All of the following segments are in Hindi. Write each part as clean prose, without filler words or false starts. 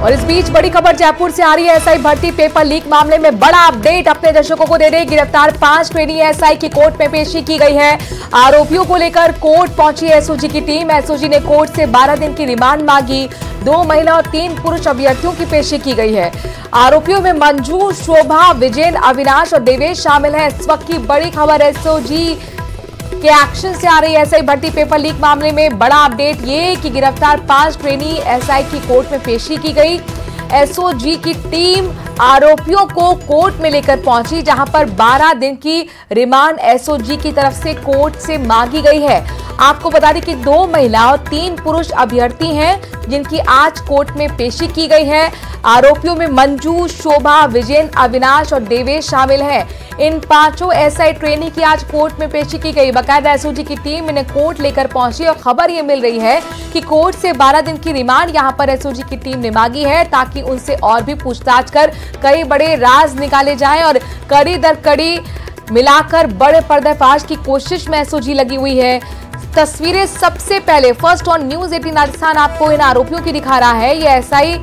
और इस बीच बड़ी खबर जयपुर से आ रही है। एसआई भर्ती पेपर लीक मामले में बड़ा अपडेट अपने दर्शकों को दे रहे। गिरफ्तार 5 ट्रेनी एसआई की कोर्ट में पेशी की गई है। आरोपियों को लेकर कोर्ट पहुंची एसओजी की टीम। एसओजी ने कोर्ट से 12 दिन की रिमांड मांगी। 2 महिला और 3 पुरुष अभ्यर्थियों की पेशी की गई है। आरोपियों में मंजू, शोभा, विजयन, अविनाश और देवेश शामिल है। इस वक्त की बड़ी खबर एसओजी के एक्शन से आ रही है। एसआई भर्ती पेपर लीक मामले में बड़ा अपडेट ये कि गिरफ्तार 5 ट्रेनी एसआई की कोर्ट में पेशी की गई। एसओजी की टीम आरोपियों को कोर्ट में लेकर पहुंची, जहां पर 12 दिन की रिमांड एसओजी की तरफ से कोर्ट से मांगी गई है। आपको बता दें कि 2 महिला और 3 पुरुष अभ्यर्थी हैं, जिनकी आज कोर्ट में पेशी की गई है। आरोपियों में मंजू, शोभा, विजयन, अविनाश और देवेश शामिल हैं। इन 5 एसआई ट्रेनी की आज कोर्ट में पेशी की गई। बाकायदा एसओजी की टीम इन्हें कोर्ट लेकर पहुंची और खबर ये मिल रही है कि कोर्ट से 12 दिन की रिमांड यहां पर एसओजी की टीम ने मांगी है, ताकि उनसे और भी पूछताछ कर कई बड़े राज निकाले जाएं और कड़ी दर कड़ी मिलाकर बड़े पर्दाफाश की कोशिश में एसओजी लगी हुई है। तस्वीरें सबसे पहले फर्स्ट ऑन न्यूज 18 राजस्थान आपको इन आरोपियों की दिखा रहा है। ये एसआई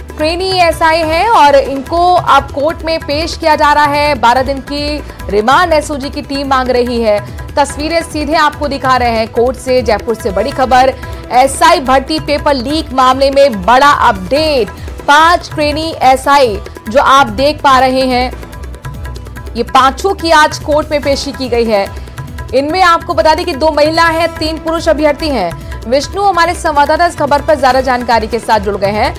ट्रेनी एसआई हैं और इनको अब कोर्ट में पेश किया जा रहा है। 12 दिन की रिमांड एसओजी की टीम मांग रही है। तस्वीरें सीधे आपको दिखा रहे हैं कोर्ट से। जयपुर से बड़ी खबर, एसआई भर्ती पेपर लीक मामले में बड़ा अपडेट। 5 ट्रेनी एसआई जो आप देख पा रहे हैं, ये 5 की आज कोर्ट में पेशी की गई है। इनमें आपको बता दें कि 2 महिला हैं, 3 पुरुष अभ्यर्थी हैं। विष्णु हमारे संवाददाता इस खबर पर ज्यादा जानकारी के साथ जुड़ गए हैं।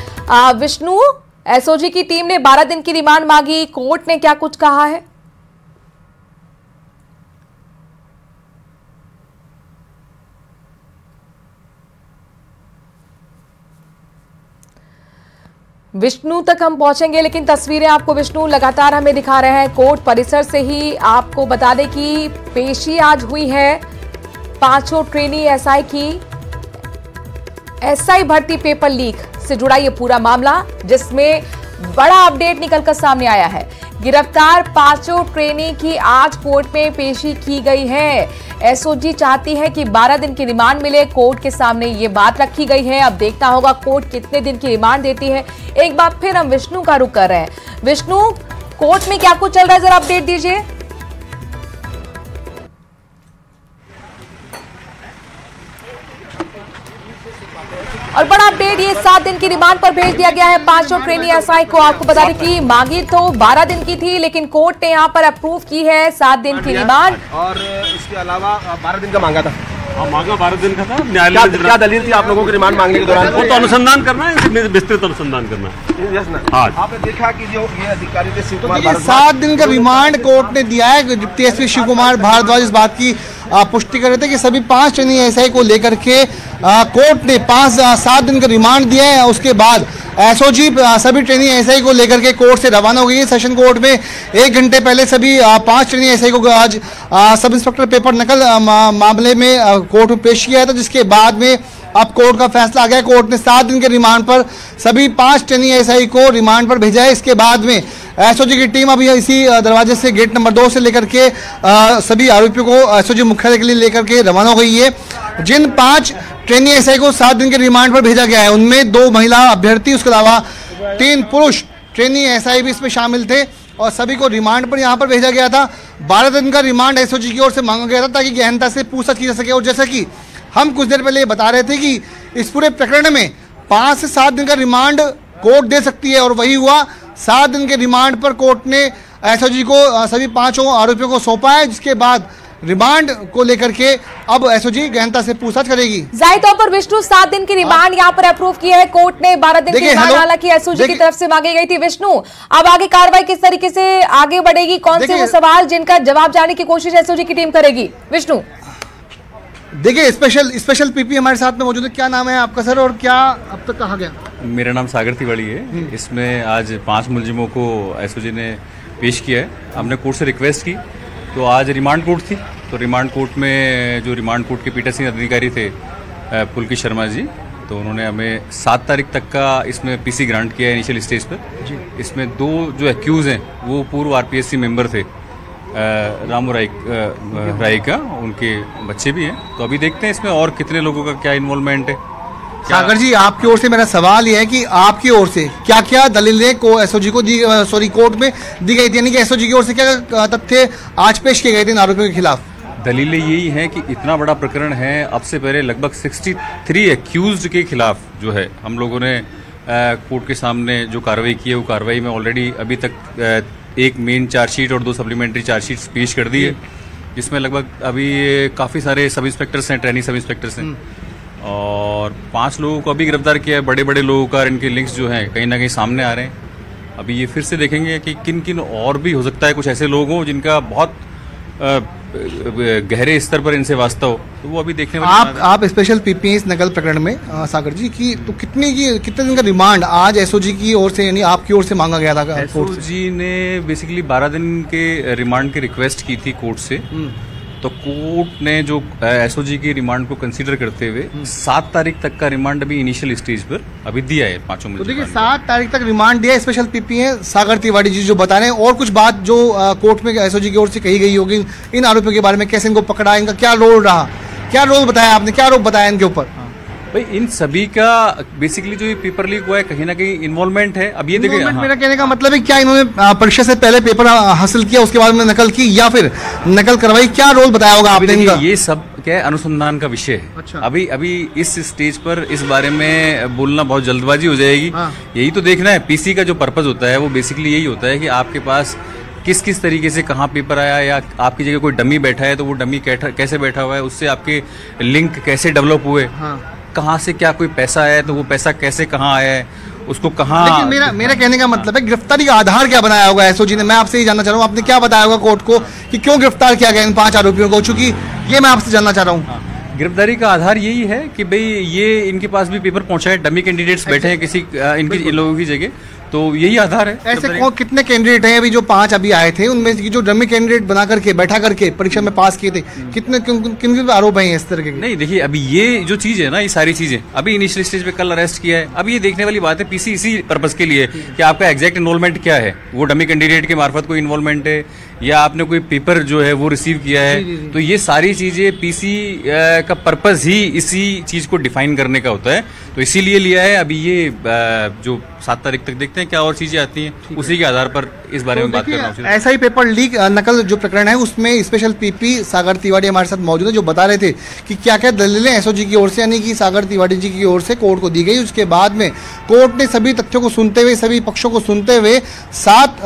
विष्णु, एसओजी की टीम ने 12 दिन की रिमांड मांगी, कोर्ट ने क्या कुछ कहा है? विष्णु तक हम पहुंचेंगे, लेकिन तस्वीरें आपको विष्णु लगातार हमें दिखा रहे हैं कोर्ट परिसर से ही। आपको बता दें कि पेशी आज हुई है 5 ट्रेनी एसआई की। एसआई भर्ती पेपर लीक से जुड़ा ये पूरा मामला, जिसमें बड़ा अपडेट निकलकर सामने आया है। गिरफ्तार 5 ट्रेनी की आज कोर्ट में पेशी की गई है। एसओजी चाहती है कि 12 दिन की रिमांड मिले। कोर्ट के सामने ये बात रखी गई है। अब देखना होगा कोर्ट कितने दिन की रिमांड देती है। एक बार फिर हम विष्णु का रुख कर रहे हैं। विष्णु, कोर्ट में क्या कुछ चल रहा है, जरा अपडेट दीजिए। और बड़ा अपडेट, ये 7 दिन की रिमांड पर भेज दिया गया है 5 ट्रेनी एसआई को। आपको बता दें कि मांगी तो 12 दिन की थी, लेकिन कोर्ट ने यहां पर अप्रूव की है 7 दिन की रिमांड। और इसके अलावा 12 दिन का मांगा था। मांगा 12 दिन का था। न्यायालय में क्या दलील थी आप लोगों की रिमांड मांगने के दौरान? वो तो अनुसंधान करना है, विस्तृत अनुसंधान करना है। हाँ, आपने देखा कि जो ये अधिकारी थे शिव कुमार 7 दिन का रिमांड कोर्ट ने दिया है। डिप्टी एसपी शिव कुमार भारद्वाज इस बात की पुष्टि कर रहे थे कि सभी 5 ट्रेनी एसआई को लेकर के कोर्ट ने 7 दिन का रिमांड दिया है। उसके बाद एसओजी सभी ट्रेनी एसआई को लेकर के कोर्ट से रवाना हो गई है। सेशन कोर्ट में 1 घंटे पहले सभी 5 ट्रेनी एसआई को आज सब इंस्पेक्टर पेपर नकल मामले में कोर्ट में पेश किया था, जिसके बाद में अब कोर्ट का फैसला आ गया। कोर्ट ने 7 दिन के रिमांड पर सभी 5 ट्रेनी एसआई को रिमांड पर भेजा है। इसके बाद में एसओजी की टीम अभी इसी दरवाजे से गेट नंबर 2 से लेकर के सभी आरोपियों को एसओजी मुख्यालय के लिए लेकर के रवाना हो गई है। जिन 5 ट्रेनी एसआई को 7 दिन के रिमांड पर भेजा गया है, उनमें 2 महिला अभ्यर्थी, उसके अलावा 3 पुरुष ट्रेनी एसआई भी इसमें शामिल थे और सभी को रिमांड पर यहाँ पर भेजा गया था। 12 दिन का रिमांड एसओजी की ओर से मांगा गया था, ताकि गहनता से पूछताछ की जा सके। और जैसा कि हम कुछ देर पहले बता रहे थे कि इस पूरे प्रकरण में 5 से 7 दिन का रिमांड कोर्ट दे सकती है, और वही हुआ। 7 दिन के रिमांड पर कोर्ट ने एसओजी को सभी 5 आरोपियों को सौंपा है, जिसके बाद रिमांड को लेकर के अब एसओजी गहनता से पूछताछ करेगी। जाहिर तौर पर विष्णु 7 दिन की रिमांड यहाँ पर अप्रूव की है कोर्ट ने। 12 दिन की रिमांड हालांकि एसओजी की तरफ से मांगी गई थी। विष्णु, अब आगे कार्रवाई किस तरीके से आगे बढ़ेगी? कौन से वो सवाल जिनका जवाब जानने की कोशिश एसओजी की टीम करेगी? विष्णु, देखिए, स्पेशल पीपी हमारे साथ में मौजूद है। क्या नाम है आपका सर, और क्या अब तक कहा गया? मेरा नाम सागर तिवारी है। इसमें आज 5 मुलजिमों को एसओजी ने पेश किया है। हमने कोर्ट से रिक्वेस्ट की, तो आज रिमांड कोर्ट थी, तो रिमांड कोर्ट में जो रिमांड कोर्ट के पीठासीन अधिकारी थे पुलकित शर्मा जी, तो उन्होंने हमें 7 तारीख तक का इसमें पीसी ग्रांट किया है इनिशियल स्टेज पर। इसमें 2 जो एक्यूज हैं वो पूर्व आरपीएससी मेंबर थे, रामू राय का, उनके बच्चे भी हैं। तो अभी देखते हैं इसमें और कितने लोगों का क्या इन्वॉल्वमेंट है। सागर जी, आपकी ओर से मेरा सवाल ये है कि आपकी ओर से क्या क्या दलीलें को एसओजी को दी, कोर्ट में दी गई थी, यानी कि एसओजी की ओर से क्या तथ्य आज पेश किए गए थे इन आरोपियों के खिलाफ? दलीलें यही हैं कि इतना बड़ा प्रकरण है, अब से पहले लगभग 63 एक्यूज्ड के खिलाफ जो है हम लोगों ने कोर्ट के सामने जो कार्रवाई की है, वो कार्रवाई में ऑलरेडी अभी तक एक मेन चार्जशीट और 2 सप्लीमेंट्री चार्जशीट्स पेश कर दी है, जिसमें लगभग अभी काफ़ी सारे सब इंस्पेक्टर्स हैं, ट्रेनिंग सब इंस्पेक्टर्स हैं, और 5 लोगों को अभी गिरफ्तार किया है। बड़े बड़े लोगों का इनके लिंक्स जो हैं कहीं ना कहीं सामने आ रहे हैं। अभी ये फिर से देखेंगे कि किन किन और भी हो सकता है कुछ ऐसे लोग हों जिनका बहुत गहरे स्तर पर इनसे वास्ता हो, तो वो अभी देखने वाले। आप स्पेशल पीपीएस नकल प्रकरण में सागर जी की तो कितने दिन का रिमांड आज एसओजी की ओर से यानी आपकी ओर से मांगा गया था? एसओजी ने बेसिकली 12 दिन के रिमांड की रिक्वेस्ट की थी कोर्ट से, तो कोर्ट ने जो एसओजी की रिमांड को कंसीडर करते हुए 7 तारीख तक का रिमांड अभी इनिशियल स्टेज पर अभी दिया है पांचों में। तो देखिए 7 तारीख तक रिमांड दिया स्पेशल पीपीएस सागर तिवारी जी जो बता रहे हैं, और कुछ बात जो कोर्ट में एसओजी की ओर से कही गई होगी इन आरोपियों के बारे में, कैसे इनको पकड़ा, इनका क्या रोल रहा, क्या रोल बताया आपने, क्या आरोप बताया इनके ऊपर? भाई इन सभी का बेसिकली जो ये पेपर लीक हुआ है कहीं ना कहीं इन्वॉल्वमेंट है। अब ये देखिए, मेरा कहने का मतलब है क्या इन्होंने परीक्षा से पहले पेपर हासिल किया, उसके बाद में नकल की या फिर नकल करवाई, क्या रोल बताया होगा आपने इनका? ये सब क्या है, अनुसंधान का विषय है। अच्छा। अभी इस स्टेज पर इस बारे में बोलना बहुत जल्दबाजी हो जाएगी। यही तो देखना है, पीसी का जो पर्पज होता है वो बेसिकली यही होता है कि आपके पास किस तरीके से कहाँ पेपर आया, या आपकी जगह कोई डमी बैठा है तो वो डमी कैसे बैठा हुआ है, उससे आपके लिंक कैसे डेवलप हुए, कहाँ से क्या कोई पैसा आया है तो वो पैसा कैसे कहाँ आया है, उसको कहाँ। लेकिन मेरा कहने का मतलब है गिरफ्तारी का आधार क्या बनाया होगा एसओजी ने? मैं आपसे ये जानना चाह रहा हूँ, आपने क्या बताया होगा कोर्ट को कि क्यों गिरफ्तार किया गया इन 5 आरोपियों को, चूंकि ये मैं आपसे जानना चाह रहा हूँ। गिरफ्तारी का आधार यही है कि भाई ये इनके पास भी पेपर पहुंचा है, डमी कैंडिडेट्स बैठे हैं किसी इन लोगों की जगह, तो यही आधार है। ऐसे कितने कैंडिडेट हैं अभी जो 5 अभी आए थे, उनमें जो डमी कैंडिडेट बना करके बैठा करके परीक्षा में पास किए थे, कितने किन आरोप हैं इस तरह के? नहीं देखिए, अभी ये जो चीज है ना, ये सारी चीजें अभी इनिशियल स्टेज पे कल अरेस्ट किया है। अब ये देखने वाली बात है पीसी इसी पर्पस के लिए कि आपका एग्जैक्ट इन्वॉल्वमेंट क्या है, वो डमी कैंडिडेट के मार्फत कोई इन्वॉल्वमेंट है या आपने कोई पेपर जो है वो रिसीव किया है। तो ये सारी चीजें पीसी का पर्पस ही इसी चीज को डिफाइन करने का होता है, तो इसीलिए लिया है। अभी ये जो 7 तारीख तक देखते हैं क्या और चीजें आती हैं, उसी के आधार पर इस बारे में बात करना है। ऐसा ही पेपर लीक नकल जो प्रकरण है उसमें स्पेशल पीपी सागर तिवारी हमारे साथ मौजूद है, जो बता रहे थे कि क्या क्या दलीलें एसओजी की ओर से यानी कि सागर तिवारी जी की ओर से कोर्ट को दी गई। उसके बाद में कोर्ट ने सभी तथ्यों को सुनते हुए, सभी पक्षों को सुनते हुए 7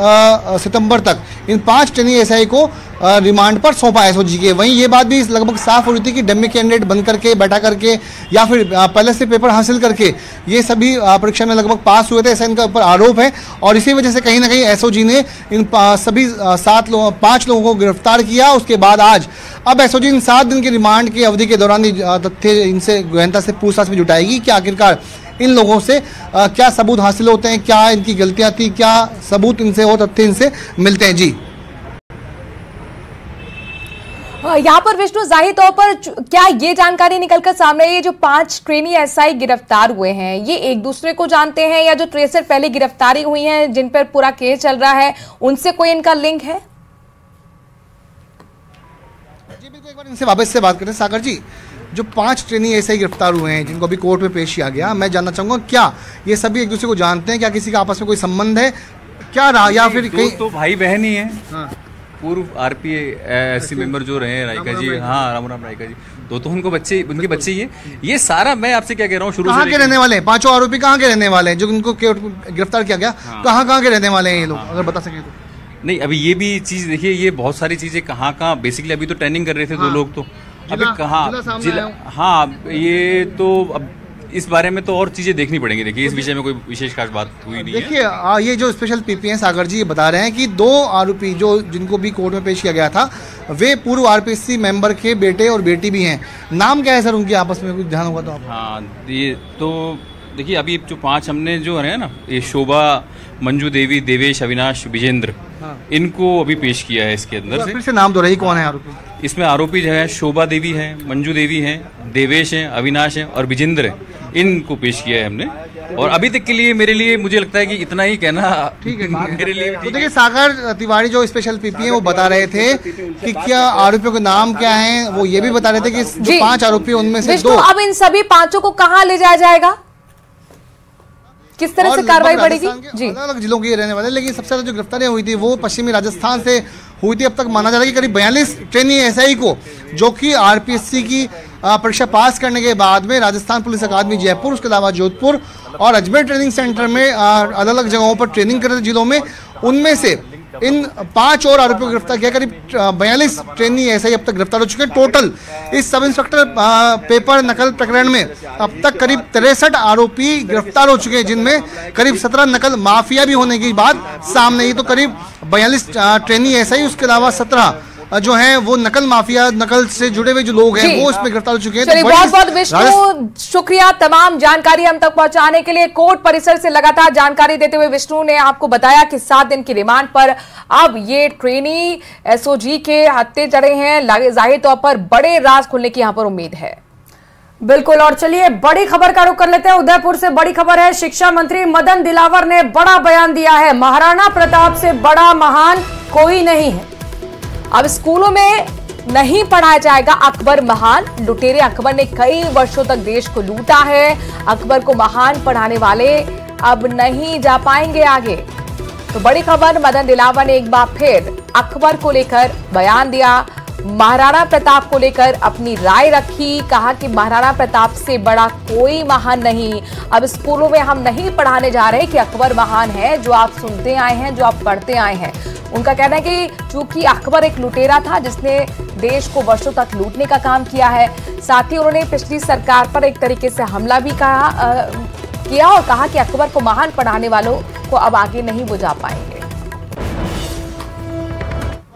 सितंबर तक इन 5 ट्रेनी एसआई को रिमांड पर सौंपा एसओजी के। वहीं ये बात भी लगभग साफ हो रही थी कि डमी कैंडिडेट बन करके बैठा करके या फिर पहले से पेपर हासिल करके ये सभी परीक्षा में लगभग पास हुए थे, ऐसा इनका ऊपर आरोप है। और इसी वजह से कहीं ना कहीं एसओजी ने इन सभी 5 लोगों को गिरफ्तार किया। उसके बाद आज अब एसओजी इन 7 दिन की रिमांड की अवधि के दौरान तथ्य इनसे गहनता से पूछताछ में जुटाएगी कि आखिरकार इन लोगों से क्या सबूत हासिल होते हैं, क्या इनकी गलतियां थी, क्या सबूत इनसे और तथ्य इनसे मिलते हैं। जी यहाँ पर विष्णु, जाहिर तौर पर क्या ये जानकारी निकलकर सामने आई, ये जो 5 ट्रेनी एसआई गिरफ्तार हुए हैं ये एक दूसरे को जानते हैं, या जो ट्रेसर पहले गिरफ्तारी हुई हैं जिन पर पूरा केस चल रहा है उनसे कोई इनका लिंक है? जी बिल्कुल, एक बार इनसे वापस से बात करते हैं। सागर जी, जो 5 ट्रेनी एसआई गिरफ्तार हुए हैं जिनको अभी कोर्ट में पेश किया गया, मैं जानना चाहूंगा क्या ये सभी एक दूसरे को जानते हैं, क्या किसी का आपस में कोई संबंध है, क्या रहा, या फिर कहीं तो भाई बहन ही है। पूर्व आरपीएससी मेंबर जो रहे राइका जी, हाँ राम राइका जी, तो उनको उनके बच्चे ही है। ये सारा मैं आपसे क्या कह रहा हूँ, शुरू कहाँ के रहने वाले हैं 5 आरोपी, कहाँ के रहने वाले हैं जो उनको गिरफ्तार किया गया? कहाँ के रहने वाले हैं ये लोग, अगर बता सकें तो? नहीं, अभी ये भी चीज देखिए, ये बहुत सारी चीजें कहाँ बेसिकली अभी तो ट्रेनिंग कर रहे थे 2 लोग, तो अभी कहाँ जिला, हाँ ये तो अब इस बारे में तो और चीजें देखनी पड़ेंगी। देखिए इस विषय में कोई विशेष खास बात हुई नहीं है। देखिए ये जो स्पेशल पीपीएस सागर जी बता रहे हैं कि 2 आरोपी जो जिनको भी कोर्ट में पेश किया गया था वे पूर्व आरपीएससी मेंबर के बेटे और बेटी भी हैं। नाम क्या है सर उनके, आपस में कुछ ध्यान होगा तो आप? हाँ, ये तो देखिए अभी जो 5 हमने जो है ना, ये शोभा, मंजू देवी, देवेश, अविनाश, विजेंद्र, इनको अभी पेश किया है इसके अंदर से। फिर से नाम दोहराइए, कौन है आरोपी? इसमें आरोपी जो है शोभा देवी हैं, मंजू देवी हैं, देवेश हैं, अविनाश हैं और विजेंद्र हैं, इनको पेश किया है हमने। और अभी तक के लिए मेरे लिए मुझे लगता है कि इतना ही कहना ठीक है मेरे लिए। तो देखिए सागर तिवारी जो स्पेशल पीपी है वो बता रहे थे कि क्या आरोपियों के नाम क्या हैं, वो ये भी बता रहे थे कि जो 5 आरोपी उनमें से 2। अब इन सभी 5 को कहाँ ले जाया जाएगा, किस तरह से कार्रवाई बढ़ेगी? जी, अलग अलग जिलों के रहने वाले, लेकिन सबसे ज्यादा जो गिरफ्तारियां हुई थी वो पश्चिमी राजस्थान से हुई थी। अब तक माना जा रहा है कि करीब 42 ट्रेनी एसआई को जो कि आरपीएससी की परीक्षा पास करने के बाद में राजस्थान पुलिस अकादमी जयपुर, उसके अलावा जोधपुर और अजमेर ट्रेनिंग सेंटर में अलग अलग जगहों पर ट्रेनिंग कर रहे थे जिलों में, उनमें से इन 5 और आरोपियों को गिरफ्तार किया। करीब 42 ट्रेनी एसआई अब तक गिरफ्तार हो चुके हैं। टोटल इस सब इंस्पेक्टर पेपर नकल प्रकरण में अब तक करीब 63 आरोपी गिरफ्तार हो चुके हैं, जिनमें करीब 17 नकल माफिया भी होने की बात सामने आई। तो करीब 42 ट्रेनी एसआई, उसके अलावा 17 जो हैं वो नकल माफिया, नकल से जुड़े हुए जो लोग हैं वो इसमें गिरफ्तार हो चुके हैं। तो बहुत बहुत विष्णु शुक्रिया तमाम जानकारी हम तक पहुंचाने के लिए। कोर्ट परिसर से लगातार जानकारी देते हुए विष्णु ने आपको बताया कि 7 दिन की रिमांड पर अब ये ट्रेनी एसओजी के हत्थे चढ़े हैं। जाहिर तौर पर बड़े राज खुलने की यहां पर उम्मीद है। बिल्कुल, और चलिए बड़ी खबर का रुख कर लेते हैं। उदयपुर से बड़ी खबर है, शिक्षा मंत्री मदन दिलावर ने बड़ा बयान दिया है। महाराणा प्रताप से बड़ा महान कोई नहीं है। अब स्कूलों में नहीं पढ़ाया जाएगा अकबर महान। लुटेरे अकबर ने कई वर्षों तक देश को लूटा है। अकबर को महान पढ़ाने वाले अब नहीं जा पाएंगे आगे। तो बड़ी खबर, मदन दिलावर ने एक बार फिर अकबर को लेकर बयान दिया, महाराणा प्रताप को लेकर अपनी राय रखी। कहा कि महाराणा प्रताप से बड़ा कोई महान नहीं। अब स्कूलों में हम नहीं पढ़ाने जा रहे कि अकबर महान है, जो आप सुनते आए हैं, जो आप पढ़ते आए हैं। उनका कहना है कि चूंकि अकबर एक लुटेरा था जिसने देश को वर्षों तक लूटने का काम किया है। साथ ही उन्होंने पिछली सरकार पर एक तरीके से हमला भी किया और कहा कि अकबर को महान पढ़ाने वालों को अब आगे नहीं बुझा पाएंगे।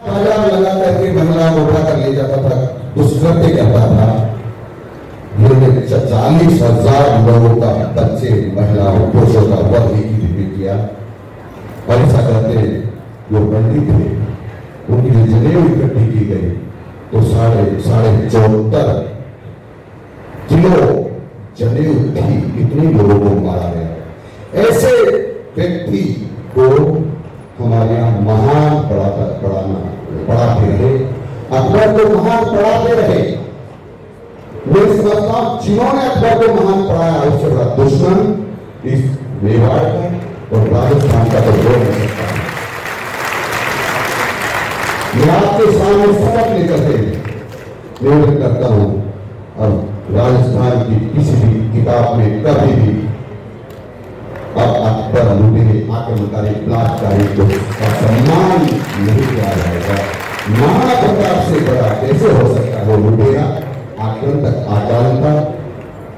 लगा करके महिला उठा कर ले जाता था, दुष्कृत्य करता था। 40,000 लोगों का, बच्चे, महिलाओं, पुरुषों का वध भी किया। और ऐसा करते जो पंडित थे उनकी जनेऊ इकट्ठी की गई तो 74.5 किलो जनेऊ थी। कितने लोगों को मारा गया। ऐसे व्यक्ति को हमारे यहाँ महान पढ़ाते रहे, अकबर को महान पढ़ाते रहे। मैं समझता हूं जिन्होंने अकबर को महान पढ़ाया उससे बड़ा दुश्मन इस मेवाड़ का और राजस्थान का तो हो नहीं सकता। मैं आपके सामने शपथ लेकर के निवेदन करता हूं और राजस्थान की किसी भी किताब में कभी भी अब अकबर लुटेरे आक्रमणकारी बलात्कारी को सम्मान नहीं किया जाएगा। महाराणा प्रताप से बड़ा कैसे हो सकता है वो लुटेरा, आक्रामक आचार्यता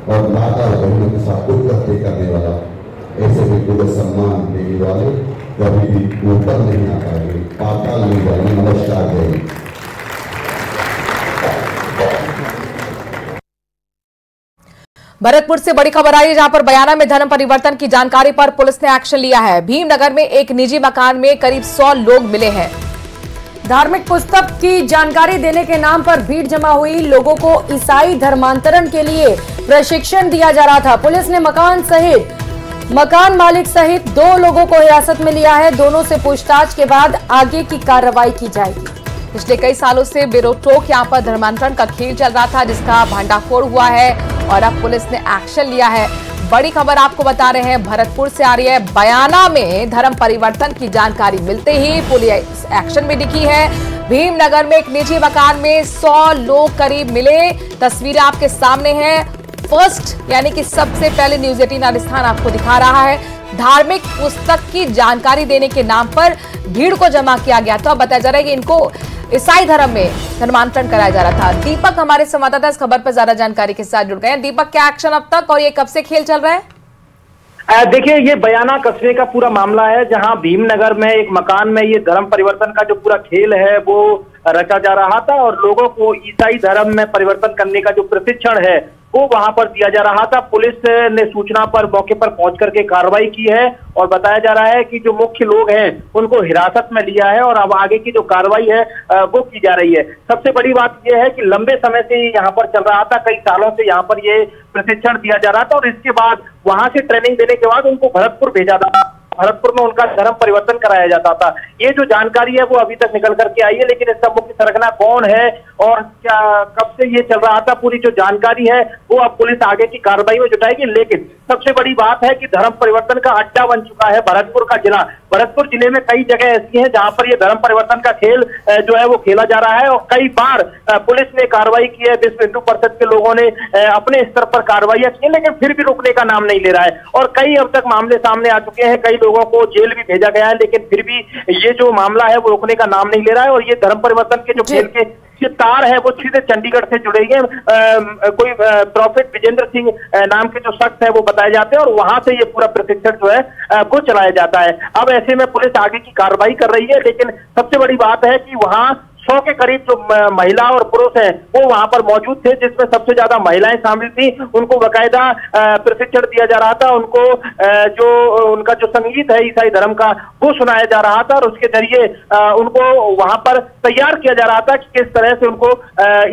और माता और बहनों के साथ उत्पत्ति करने वाला, ऐसे व्यक्ति को सम्मान देने वाले कभी भी ऊपर नहीं आ पाएंगे, पाताल नहीं जाएंगे। नमस्कार जय। भरतपुर से बड़ी खबर आई है जहां पर बयाना में धर्म परिवर्तन की जानकारी पर पुलिस ने एक्शन लिया है। भीमनगर में एक निजी मकान में करीब 100 लोग मिले हैं। धार्मिक पुस्तक की जानकारी देने के नाम पर भीड़ जमा हुई। लोगों को ईसाई धर्मांतरण के लिए प्रशिक्षण दिया जा रहा था। पुलिस ने मकान मालिक सहित 2 लोगों को हिरासत में लिया है। दोनों से पूछताछ के बाद आगे की कार्रवाई की जाएगी। पिछले कई सालों से बेरोक यहां पर धर्मांतरण का खेल चल रहा था जिसका भांडाफोड़ हुआ है और अब पुलिस ने एक्शन लिया है। बड़ी खबर आपको बता रहे हैं, भरतपुर से आ रही है। बयाना में धर्म परिवर्तन की जानकारी मिलते ही पुलिस एक्शन में दिखी है। भीमनगर में एक निजी मकान में 100 लोग करीब मिले। तस्वीरें आपके सामने हैं। फर्स्ट यानी कि सबसे पहले न्यूज 18 राजस्थान आपको दिखा रहा है। धार्मिक पुस्तक की जानकारी देने के नाम पर भीड़ को जमा किया गया। तो अब बताया जा रहा है कि इनको ईसाई धर्म में धर्मांतरण कराया जा रहा था। दीपक हमारे संवाददाता इस खबर पर ज्यादा जानकारी के साथ जुड़ गए हैं। दीपक, क्या एक्शन अब तक और ये कब से खेल चल रहा है? देखिए, ये बयाना कस्बे का पूरा मामला है जहां भीमनगर में एक मकान में ये धर्म परिवर्तन का जो पूरा खेल है वो रचा जा रहा था और लोगों को ईसाई धर्म में परिवर्तन करने का जो प्रशिक्षण है वो वहां पर दिया जा रहा था। पुलिस ने सूचना पर मौके पर पहुंच करके कार्रवाई की है और बताया जा रहा है कि जो मुख्य लोग हैं उनको हिरासत में लिया है और अब आगे की जो कार्रवाई है वो की जा रही है। सबसे बड़ी बात यह है कि लंबे समय से यहाँ पर चल रहा था, कई सालों से यहाँ पर ये प्रशिक्षण दिया जा रहा था और इसके बाद वहां से ट्रेनिंग देने के बाद उनको भरतपुर भेजा था। भरतपुर में उनका धर्म परिवर्तन कराया जाता था। ये जो जानकारी है वो अभी तक निकल करके आई है, लेकिन इसका मुख्य सरगना कौन है और क्या कब से ये चल रहा था, पूरी जो जानकारी है वो अब पुलिस आगे की कार्रवाई में जुटाएगी। लेकिन सबसे बड़ी बात है कि धर्म परिवर्तन का अड्डा बन चुका है भरतपुर का जिला। भरतपुर जिले में कई जगह ऐसी हैं जहां पर ये धर्म परिवर्तन का खेल जो है वो खेला जा रहा है और कई बार पुलिस ने कार्रवाई की है। विश्व हिंदू परिषद के लोगों ने अपने स्तर पर कार्रवाइयां की, लेकिन फिर भी रुकने का नाम नहीं ले रहा है और कई अब तक मामले सामने आ चुके हैं। कई लोगों को जेल भी भेजा गया है, लेकिन फिर भी ये जो मामला है वो रुकने का नाम नहीं ले रहा है और ये धर्म परिवर्तन के जो खेल के ये तार है वो सीधे चंडीगढ़ से जुड़े हैं। कोई प्रॉफिट विजेंद्र सिंह नाम के जो शख्स है वो बताए जाते हैं और वहां से ये पूरा प्रशिक्षण जो है वो चलाया जाता है। अब ऐसे में पुलिस आगे की कार्रवाई कर रही है, लेकिन सबसे बड़ी बात है कि वहां 100 के करीब जो महिला और पुरुष हैं वो वहां पर मौजूद थे, जिसमें सबसे ज्यादा महिलाएं शामिल थी। उनको बाकायदा प्रशिक्षण दिया जा रहा था, उनको जो उनका जो संगीत है ईसाई धर्म का वो सुनाया जा रहा था और उसके जरिए उनको वहां पर तैयार किया जा रहा था कि किस तरह से उनको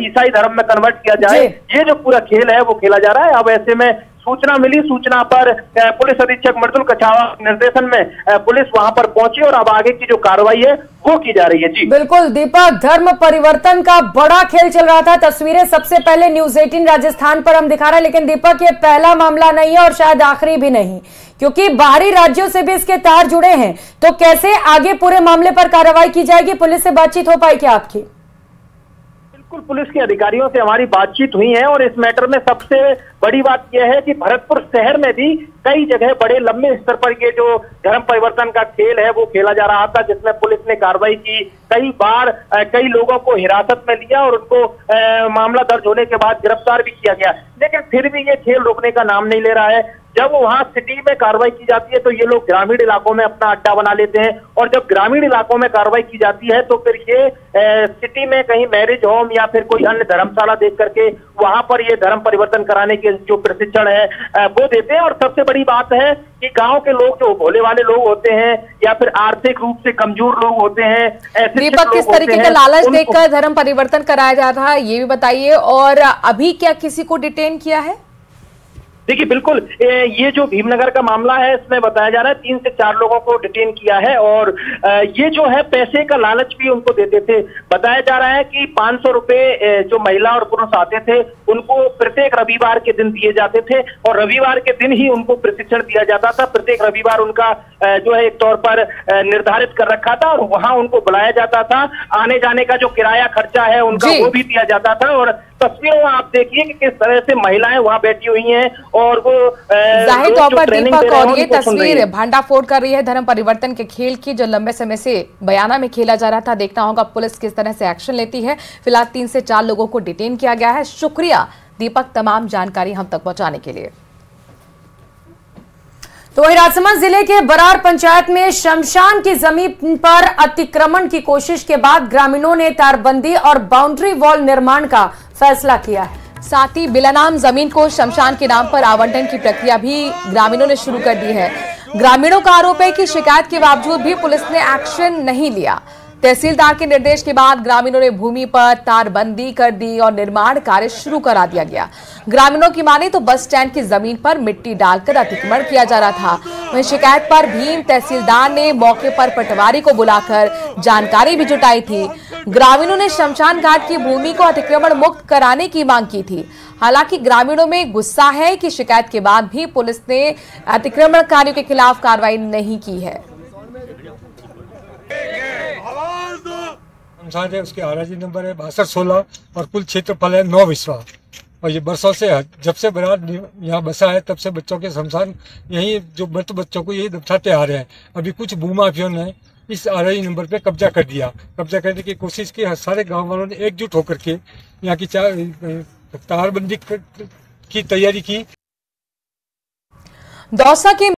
ईसाई धर्म में कन्वर्ट किया जाए। ये जो पूरा खेल है वो खेला जा रहा है। अब ऐसे में सूचना मिली, सूचना पर पुलिस अधीक्षक मर्दुल कछावा के निर्देशन में पुलिस वहां पर पहुंची और अब आगे की जो कार्रवाई है वो की जा रही है। जी बिल्कुल दीपक, धर्म परिवर्तन का बड़ा खेल चल रहा था। तस्वीरें सबसे पहले न्यूज़ 18 राजस्थान पर हम दिखा रहे हैं, लेकिन दीपक ये पहला मामला नहीं है और शायद आखिरी भी नहीं, क्योंकि बाहरी राज्यों से भी इसके तार जुड़े हैं। तो कैसे आगे पूरे मामले पर कार्रवाई की जाएगी? पुलिस से बातचीत हो पाई क्या आपकी? बिल्कुल, पुलिस के अधिकारियों से हमारी बातचीत हुई है और इस मैटर में सबसे बड़ी बात यह है कि भरतपुर शहर में भी कई जगह बड़े लंबे स्तर पर ये जो धर्म परिवर्तन का खेल है वो खेला जा रहा था, जिसमें पुलिस ने कार्रवाई की। कई बार कई लोगों को हिरासत में लिया और उनको मामला दर्ज होने के बाद गिरफ्तार भी किया गया, लेकिन फिर भी ये खेल रुकने का नाम नहीं ले रहा है। जब वहां सिटी में कार्रवाई की जाती है तो ये लोग ग्रामीण इलाकों में अपना अड्डा बना लेते हैं और जब ग्रामीण इलाकों में कार्रवाई की जाती है तो फिर ये सिटी में कहीं मैरिज होम या फिर कोई अन्य धर्मशाला देख करके वहां पर ये धर्म परिवर्तन कराने के जो प्रशिक्षण है वो देते हैं। और सबसे बड़ी बात है कि गांव के लोग जो भोले वाले लोग होते हैं या फिर आर्थिक रूप से कमजोर लोग होते हैं, ऐसे दीपक किस तरीके का लालच देकर धर्म परिवर्तन कराया जा रहा है ये भी बताइए, और अभी क्या किसी को डिटेन किया है? देखिए बिल्कुल, ये जो भीमनगर का मामला है इसमें बताया जा रहा है 3 से 4 लोगों को डिटेन किया है और ये जो है पैसे का लालच भी उनको देते थे। बताया जा रहा है कि 500 रुपए जो महिला और पुरुष आते थे उनको प्रत्येक रविवार के दिन दिए जाते थे और रविवार के दिन ही उनको प्रशिक्षण दिया जाता था। प्रत्येक रविवार उनका जो है एक तौर पर निर्धारित कर रखा था और वहां उनको बुलाया जाता था। आने जाने का जो किराया खर्चा है उनका वो भी दिया जाता था और तस्वीरों में आप देखिए कि किस तरह से महिलाएं वहां बैठी हुई हैं और वो जाहिर तौर पर दीपक, और ये तस्वीर भांडाफोड़ कर रही है धर्म परिवर्तन के खेल की जो लंबे समय से बयाना में खेला जा रहा था। देखना होगा पुलिस किस तरह से एक्शन लेती है। फिलहाल 3 से 4 लोगों को डिटेन किया गया है। शुक्रिया दीपक तमाम जानकारी हम तक पहुंचाने के लिए। तो वहीं राजसमंद जिले के बरार पंचायत में शमशान की जमीन पर अतिक्रमण की कोशिश के बाद ग्रामीणों ने तारबंदी और बाउंड्री वॉल निर्माण का फैसला किया है। साथ ही बिलानाम जमीन को शमशान के नाम पर आवंटन की प्रक्रिया भी ग्रामीणों ने शुरू कर दी है। ग्रामीणों का आरोप है कि शिकायत के बावजूद भी पुलिस ने एक्शन नहीं लिया। तहसीलदार के निर्देश के बाद ग्रामीणों ने भूमि पर तारबंदी कर दी और निर्माण कार्य शुरू करा दिया गया। ग्रामीणों की माने तो बस स्टैंड की जमीन पर मिट्टी डालकर अतिक्रमण किया जा रहा था। वहीं शिकायत पर भीम तहसीलदार ने मौके पर पटवारी को बुलाकर जानकारी भी जुटाई थी। ग्रामीणों ने शमशान घाट की भूमि को अतिक्रमण मुक्त कराने की मांग की थी। हालांकि ग्रामीणों में गुस्सा है कि शिकायत के बाद भी पुलिस ने अतिक्रमणकारियों के खिलाफ कार्रवाई नहीं की है। शमशान है, उसके आरजी नंबर है 6216 और कुल क्षेत्रफल है 9 विस्वा। और ये बरसों से जब से बरार यहाँ बसा है तब से बच्चों के शमशान यही जो मृत बच्चों को यही दफनाते आ रहे हैं। अभी कुछ भूमाफियों ने इस आरजी नंबर पे कब्जा कर दिया। कब्जा करने की कोशिश की, सारे गांव वालों ने एकजुट होकर के यहाँ की तारबंदी की तैयारी की। दौसा के